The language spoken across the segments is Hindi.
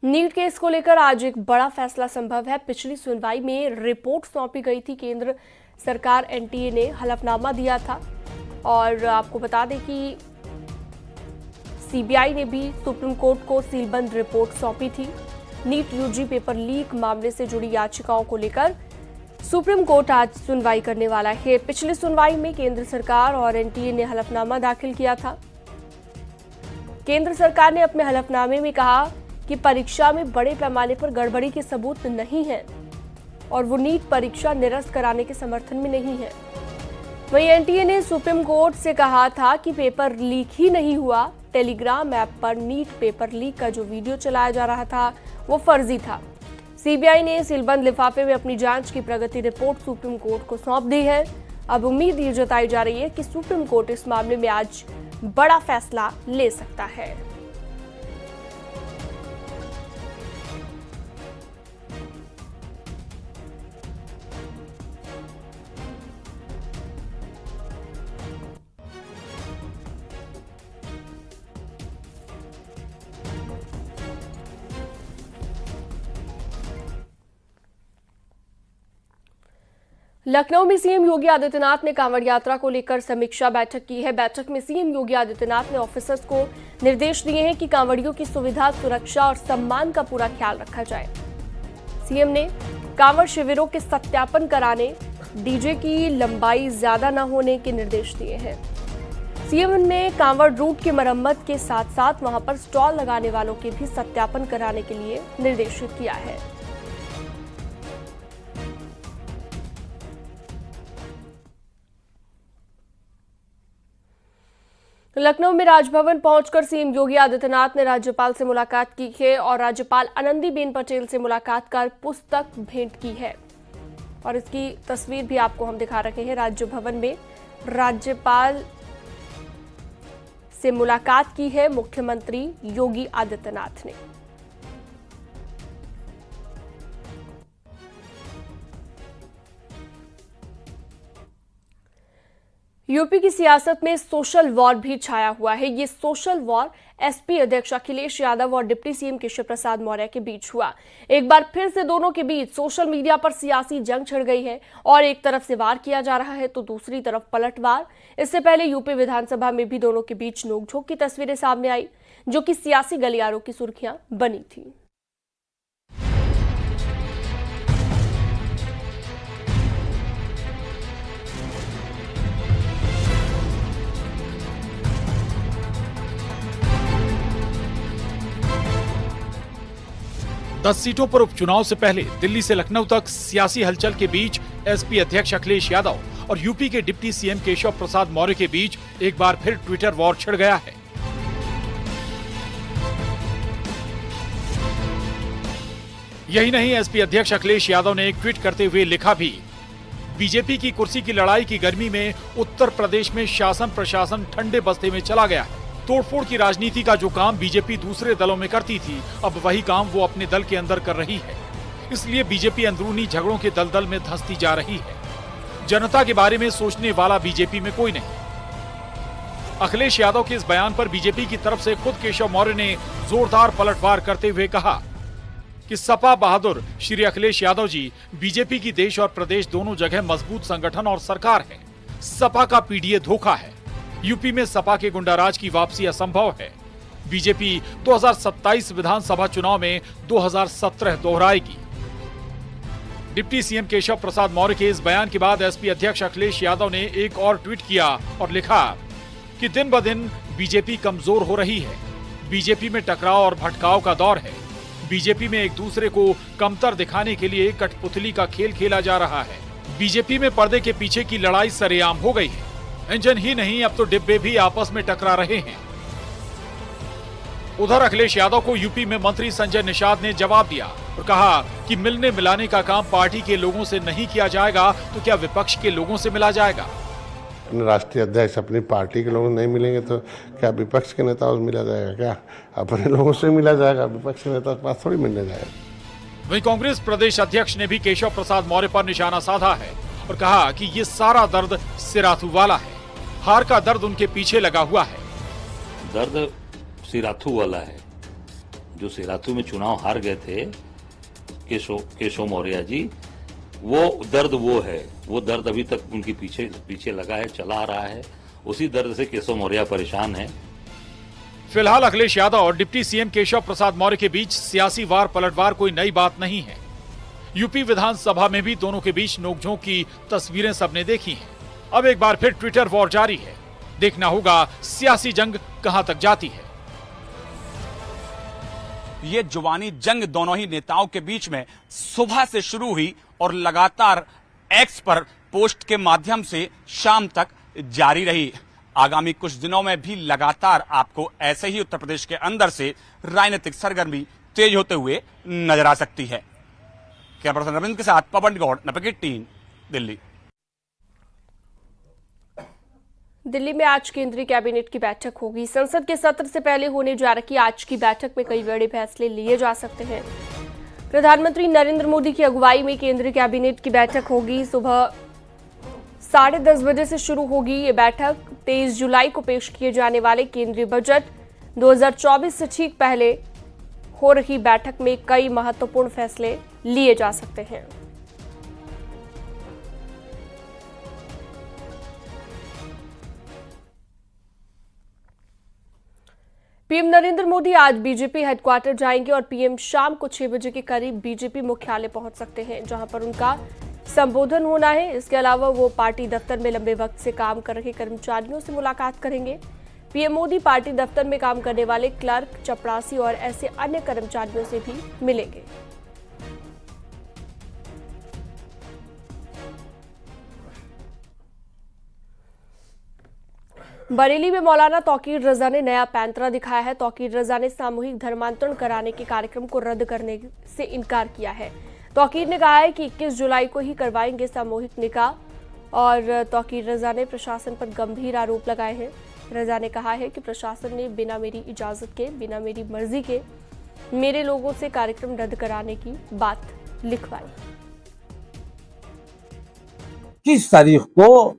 नीट केस को लेकर आज एक बड़ा फैसला संभव है। पिछली सुनवाई में रिपोर्ट सौंपी गई थी। केंद्र सरकार एनटीए ने हलफनामा दिया था और आपको बता दें कि सीबीआई ने भी सुप्रीम कोर्ट को सीलबंद रिपोर्ट सौंपी थी। नीट यूजी पेपर लीक मामले से जुड़ी याचिकाओं को लेकर सुप्रीम कोर्ट आज सुनवाई करने वाला है। पिछली सुनवाई में केंद्र सरकार और एनटीए ने हलफनामा दाखिल किया था। केंद्र सरकार ने अपने हलफनामे में कहा कि परीक्षा में बड़े पैमाने पर गड़बड़ी के सबूत नहीं है और वो नीट परीक्षा निरस्त कराने के समर्थन में नहीं है। वहीं एनटीए ने सुप्रीम कोर्ट से कहा था कि पेपर लीक ही नहीं हुआ। टेलीग्राम ऐप पर नीट पेपर लीक का जो वीडियो चलाया जा रहा था वो फर्जी था। सीबीआई ने सीलबंद लिफाफे में अपनी जांच की प्रगति रिपोर्ट सुप्रीम कोर्ट को सौंप दी है। अब उम्मीद ये जताई जा रही है कि सुप्रीम कोर्ट इस मामले में आज बड़ा फैसला ले सकता है। लखनऊ में सीएम योगी आदित्यनाथ ने कांवड़ यात्रा को लेकर समीक्षा बैठक की है। बैठक में सीएम योगी आदित्यनाथ ने ऑफिसर्स को निर्देश दिए हैं कि कांवड़ियों की सुविधा, सुरक्षा और सम्मान का पूरा ख्याल रखा जाए। सीएम ने कांवड़ शिविरों के सत्यापन कराने, डीजे की लंबाई ज्यादा न होने के निर्देश दिए हैं। सीएम ने कांवड़ रूट की मरम्मत के साथ साथ वहां पर स्टॉल लगाने वालों के भी सत्यापन कराने के लिए निर्देशित किया है। लखनऊ में राजभवन पहुंचकर सीएम योगी आदित्यनाथ ने राज्यपाल से मुलाकात की है और राज्यपाल आनंदीबेन पटेल से मुलाकात कर पुस्तक भेंट की है और इसकी तस्वीर भी आपको हम दिखा रहे हैं। राजभवन में राज्यपाल से मुलाकात की है मुख्यमंत्री योगी आदित्यनाथ ने। यूपी की सियासत में सोशल वॉर भी छाया हुआ है। ये सोशल वॉर एसपी अध्यक्ष अखिलेश यादव और डिप्टी सीएम केशव प्रसाद मौर्य के बीच हुआ। एक बार फिर से दोनों के बीच सोशल मीडिया पर सियासी जंग छिड़ गई है और एक तरफ से वार किया जा रहा है तो दूसरी तरफ पलटवार। इससे पहले यूपी विधानसभा में भी दोनों के बीच नोकझोंक की तस्वीरें सामने आई, जो कि सियासी गलियारों की सुर्खियां बनी थी। दस सीटों पर उपचुनाव से पहले दिल्ली से लखनऊ तक सियासी हलचल के बीच एसपी अध्यक्ष अखिलेश यादव और यूपी के डिप्टी सीएम केशव प्रसाद मौर्य के बीच एक बार फिर ट्विटर वॉर छिड़ गया है। यही नहीं, एसपी अध्यक्ष अखिलेश यादव ने एक ट्वीट करते हुए लिखा भी, बीजेपी की कुर्सी की लड़ाई की गर्मी में उत्तर प्रदेश में शासन प्रशासन ठंडे बस्ते में चला गया है। तोड़फोड़ की राजनीति का जो काम बीजेपी दूसरे दलों में करती थी, अब वही काम वो अपने दल के अंदर कर रही है। इसलिए बीजेपी अंदरूनी झगड़ों के दलदल में धंसती जा रही है। जनता के बारे में सोचने वाला बीजेपी में कोई नहीं। अखिलेश यादव के इस बयान पर बीजेपी की तरफ से खुद केशव मौर्य ने जोरदार पलटवार करते हुए कहा कि सपा बहादुर श्री अखिलेश यादव जी बीजेपी की देश और प्रदेश दोनों जगह मजबूत संगठन और सरकार है। सपा का पीडीए धोखा है। यूपी में सपा के गुंडाराज की वापसी असंभव है। बीजेपी 2027 विधानसभा चुनाव में 2017 दोहराएगी। डिप्टी सीएम केशव प्रसाद मौर्य के इस बयान के बाद एसपी अध्यक्ष अखिलेश यादव ने एक और ट्वीट किया और लिखा कि दिन ब दिन बीजेपी कमजोर हो रही है। बीजेपी में टकराव और भटकाव का दौर है। बीजेपी में एक दूसरे को कमतर दिखाने के लिए कठपुतली का खेल खेला जा रहा है। बीजेपी में पर्दे के पीछे की लड़ाई सरेआम हो गई है। इंजन ही नहीं, अब तो डिब्बे भी आपस में टकरा रहे हैं। उधर अखिलेश यादव को यूपी में मंत्री संजय निषाद ने जवाब दिया और कहा कि मिलने मिलाने का काम पार्टी के लोगों से नहीं किया जाएगा तो क्या विपक्ष के लोगों से मिला जाएगा। राष्ट्रीय अध्यक्ष अपनी पार्टी के लोगों से नहीं मिलेंगे तो क्या विपक्ष के नेताओं से मिला जाएगा? क्या अपने लोगों से मिला जाएगा? विपक्ष के नेता के पास थोड़ी मिलने जाएगा। वहीं कांग्रेस प्रदेश अध्यक्ष ने भी केशव प्रसाद मौर्य पर निशाना साधा है और कहा कि ये सारा दर्द सिराथू वाला है। हार का दर्द उनके पीछे लगा हुआ है। दर्द सिराथू वाला है। जो सिराथू में चुनाव हार गए थे केशव मौर्य जी, वो दर्द वो दर्द अभी तक उनके पीछे लगा है, चला आ रहा है। उसी दर्द से केशव मौर्य परेशान है। फिलहाल अखिलेश यादव और डिप्टी सीएम केशव प्रसाद मौर्य के बीच सियासी वार पलटवार कोई नई बात नहीं है। यूपी विधानसभा में भी दोनों के बीच नोकझोंक की तस्वीरें सबने देखी हैं। अब एक बार फिर ट्विटर वॉर जारी है। देखना होगा सियासी जंग कहां तक जाती है। ये जुबानी जंग दोनों ही नेताओं के बीच में सुबह से शुरू हुई और लगातार एक्स पर पोस्ट के माध्यम से शाम तक जारी रही। आगामी कुछ दिनों में भी लगातार आपको ऐसे ही उत्तर प्रदेश के अंदर से राजनीतिक सरगर्मी तेज होते हुए नजर आ सकती है। कैमरा पर्सन रविंद्र के साथ पवन गौड़, नपकी 3, दिल्ली। दिल्ली में आज केंद्रीय कैबिनेट की बैठक होगी। संसद के सत्र से पहले होने जा रही आज की बैठक में कई बड़े फैसले लिए जा सकते हैं। प्रधानमंत्री नरेंद्र मोदी की अगुवाई में केंद्रीय कैबिनेट की बैठक होगी। सुबह 10:30 बजे से शुरू होगी ये बैठक। 23 जुलाई को पेश किए जाने वाले केंद्रीय बजट 2024 से ठीक पहले हो रही बैठक में कई महत्वपूर्ण फैसले लिए जा सकते हैं। पीएम नरेंद्र मोदी आज बीजेपी हेडक्वार्टर जाएंगे और पीएम शाम को 6 बजे के करीब बीजेपी मुख्यालय पहुंच सकते हैं, जहां पर उनका संबोधन होना है। इसके अलावा वो पार्टी दफ्तर में लंबे वक्त से काम कर रहे कर्मचारियों से मुलाकात करेंगे। पीएम मोदी पार्टी दफ्तर में काम करने वाले क्लर्क, चपरासी और ऐसे अन्य कर्मचारियों से भी मिलेंगे। बरेली में मौलाना तौकीर रजा ने नया पैंतरा दिखाया है। तौकीर रजा ने सामूहिक धर्मांतरण कराने के कार्यक्रम को रद्द करने से इनकार किया है। तौकीर ने कहा है कि 21 जुलाई को ही करवाएंगे सामूहिक निकाह और तौकीर रजा ने प्रशासन पर गंभीर आरोप लगाए हैं। रजा ने कहा है कि प्रशासन ने बिना मेरी इजाजत के, बिना मेरी मर्जी के मेरे लोगों से कार्यक्रम रद्द कराने की बात लिखवाई। 21 तारीख को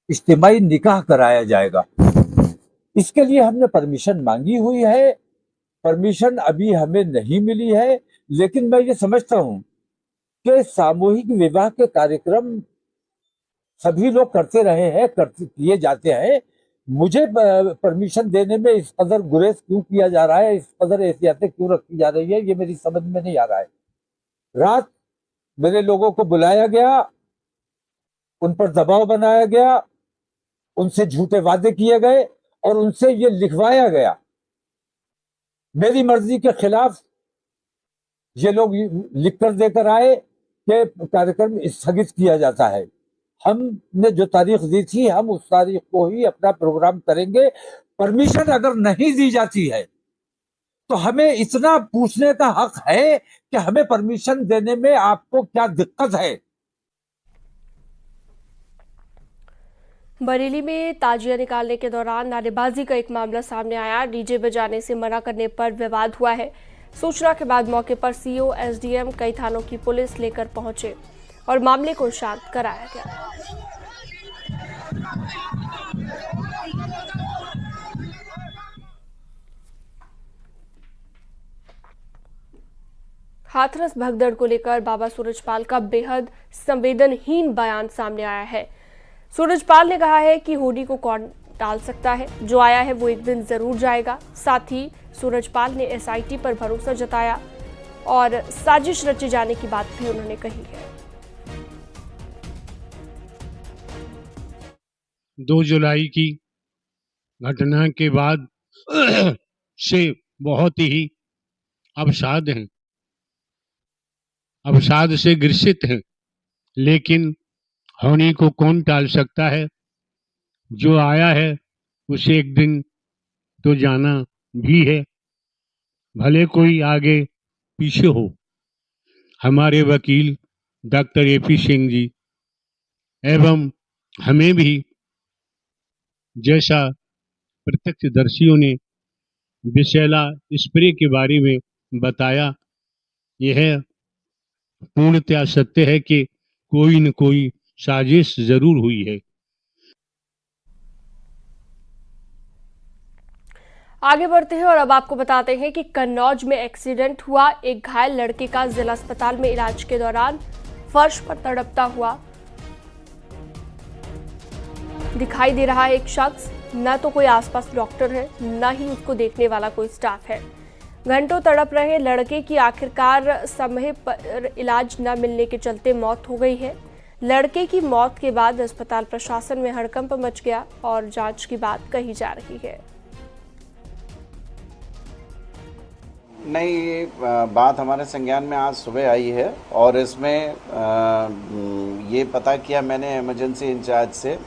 इज्तिमाई निकाह कराया जाएगा। इसके लिए हमने परमिशन मांगी हुई है। परमिशन अभी हमें नहीं मिली है, लेकिन मैं ये समझता हूं कि सामूहिक विवाह के कार्यक्रम सभी लोग करते रहे हैं, किए जाते हैं। मुझे परमिशन देने में इस कदर गुरेज क्यों किया जा रहा है, इस कदर एहतियातें क्यों रखी जा रही है, ये मेरी समझ में नहीं आ रहा है। रात मेरे लोगों को बुलाया गया, उन पर दबाव बनाया गया, उनसे झूठे वादे किए गए और उनसे ये लिखवाया गया। मेरी मर्जी के खिलाफ ये लोग लिखकर देकर आए कि कार्यक्रम स्थगित किया जाता है। हमने जो तारीख दी थी, हम उस तारीख को ही अपना प्रोग्राम करेंगे। परमिशन अगर नहीं दी जाती है तो हमें इतना पूछने का हक है कि हमें परमिशन देने में आपको क्या दिक्कत है। बरेली में ताजिया निकालने के दौरान नारेबाजी का एक मामला सामने आया। डीजे बजाने से मना करने पर विवाद हुआ है। सूचना के बाद मौके पर सीओ, एसडीएम, कई थानों की पुलिस लेकर पहुंचे और मामले को शांत कराया गया। हाथरस भगदड़ को लेकर बाबा सूरजपाल का बेहद संवेदनहीन बयान सामने आया है। सूरजपाल ने कहा है कि होली को कौन टाल सकता है, जो आया है वो एक दिन जरूर जाएगा। साथ ही सूरजपाल ने एसआईटी पर भरोसा जताया और साजिश रचे जाने की बात भी उन्होंने कही है। 2 जुलाई की घटना के बाद से बहुत ही अवसाद हैं, अवसाद से ग्रसित हैं, लेकिन होने को कौन टाल सकता है, जो आया है उसे एक दिन तो जाना भी है, भले कोई आगे पीछे हो। हमारे वकील डॉक्टर एपी सिंह जी एवं हमें भी जैसा प्रत्यक्षदर्शियों ने विषैला स्प्रे के बारे में बताया, यह पूर्णतया सत्य है कि कोई न कोई साजिश जरूर हुई है। आगे बढ़ते हैं और अब आपको बताते हैं कि कन्नौज में एक्सीडेंट हुआ। एक घायल लड़के का जिला अस्पताल में इलाज के दौरान फर्श पर तड़पता हुआ दिखाई दे रहा है एक शख्स। न तो कोई आसपास डॉक्टर है, न ही उसको देखने वाला कोई स्टाफ है। घंटों तड़प रहे लड़के की आखिरकार समय पर इलाज न मिलने के चलते मौत हो गई है। लड़के की मौत के बाद अस्पताल प्रशासन में हड़कंप मच गया और जांच की बात कही जा रही है। नहीं, ये बात हमारे संज्ञान में आज सुबह आई है और इसमें ये पता किया मैंने इमरजेंसी इंचार्ज से।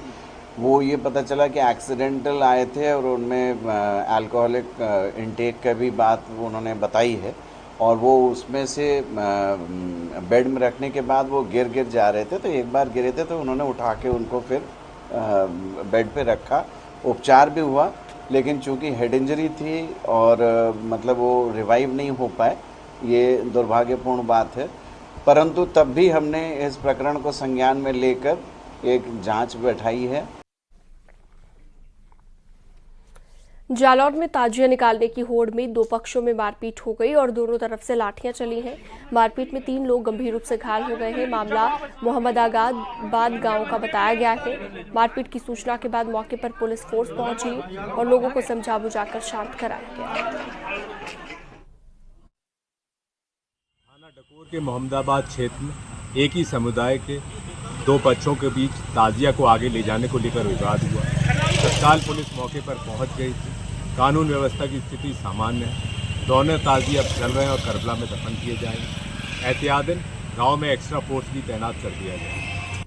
वो ये पता चला कि एक्सीडेंटल आए थे और उनमें अल्कोहलिक इनटेक का भी बात उन्होंने बताई है और वो उसमें से बेड में रखने के बाद वो गिर जा रहे थे। तो एक बार गिरे थे तो उन्होंने उठा के उनको फिर बेड पे रखा, उपचार भी हुआ, लेकिन चूंकि हेड इंजरी थी और मतलब वो रिवाइव नहीं हो पाए, ये दुर्भाग्यपूर्ण बात है। परंतु तब भी हमने इस प्रकरण को संज्ञान में लेकर एक जांच बैठाई है। जालौर में ताजिया निकालने की होड़ में दो पक्षों में मारपीट हो गई और दोनों तरफ से लाठियां चली हैं। मारपीट में 3 लोग गंभीर रूप से घायल हो गए हैं। मामला मोहम्मदाबाद गांव का बताया गया है। मारपीट की सूचना के बाद मौके पर पुलिस फोर्स पहुंची और लोगों को समझा बुझाकर शांत कराया गया। थाना डकोर के मोहम्मदाबाद क्षेत्र में एक ही समुदाय के 2 पक्षों के बीच ताजिया को आगे ले जाने को लेकर विवाद हुआ। तत्काल पुलिस मौके पर पहुंच गई थी। कानून व्यवस्था की स्थिति सामान्य है। दोनों ताजिए अब चल रहे हैं और करबला में दफन किए जाएंगे। एहतियातन गांव में एक्स्ट्रा फोर्स भी तैनात कर दिया गया।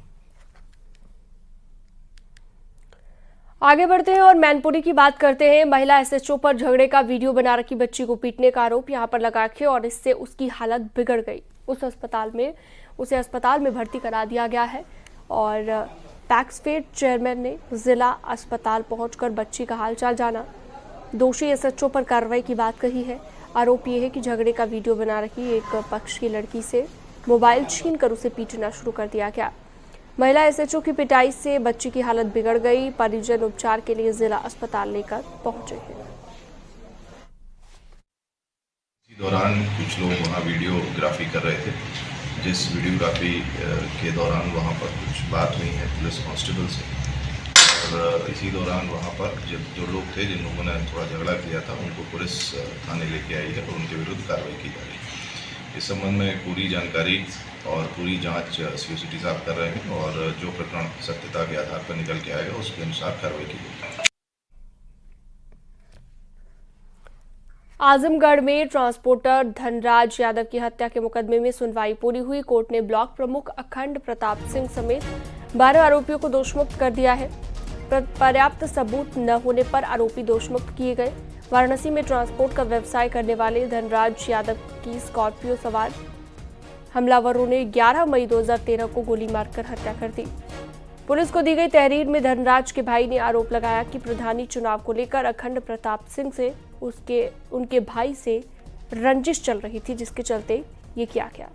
आगे बढ़ते हैं और मैनपुरी की बात करते हैं। महिला एसएचओ पर झगड़े का वीडियो बना रखी बच्ची को पीटने का आरोप यहां पर लगा के और इससे उसकी हालत बिगड़ गई। उसे अस्पताल में भर्ती करा दिया गया है और पैक्सफेड चेयरमैन ने जिला अस्पताल पहुंचकर बच्ची का हालचाल जाना। दोषी एसएचओ पर कार्रवाई की बात कही है। आरोप यह है कि झगड़े का वीडियो बना रखी एक पक्ष की लड़की से मोबाइल छीनकर उसे पीटना शुरू कर दिया गया। महिला एसएचओ की पिटाई से बच्ची की हालत बिगड़ गई। परिजन उपचार के लिए जिला अस्पताल लेकर पहुंचे हैं। इसी दौरान कुछ लोग वहाँ वीडियोग्राफी कर रहे थे। जिस वीडियोग्राफी के दौरान वहाँ पर कुछ बात हुई है पुलिस कांस्टेबल से और इसी दौरान वहाँ पर जो लोग थे जिन लोगों ने थोड़ा झगड़ा किया था उनको पुलिस थाने लेके आई है और उनके विरुद्ध कार्रवाई की जा रही है। इस संबंध में पूरी जानकारी और पूरी जांच सीओसीटी साहब कर रहे हैं और जो प्रकरण सत्यता के आधार पर निकल के आएगा उसके अनुसार कार्रवाई की जाएगी। आजमगढ़ में ट्रांसपोर्टर धनराज यादव की हत्या के मुकदमे में सुनवाई पूरी हुई। कोर्ट ने ब्लॉक प्रमुख अखंड प्रताप सिंह समेत 12 आरोपियों को दोषमुक्त कर दिया है। पर्याप्त सबूत न होने पर आरोपी दोषमुक्त किए गए। वाराणसी में ट्रांसपोर्ट का व्यवसाय करने वाले धनराज यादव की स्कॉर्पियो सवार हमलावरों ने 11 मई 2013 को गोली मारकर हत्या कर दी। पुलिस को दी गई तहरीर में धनराज के भाई ने आरोप लगाया कि प्रधानी चुनाव को लेकर अखंड प्रताप सिंह से उनके भाई से रंजिश चल रही थी, जिसके चलते ये किया गया।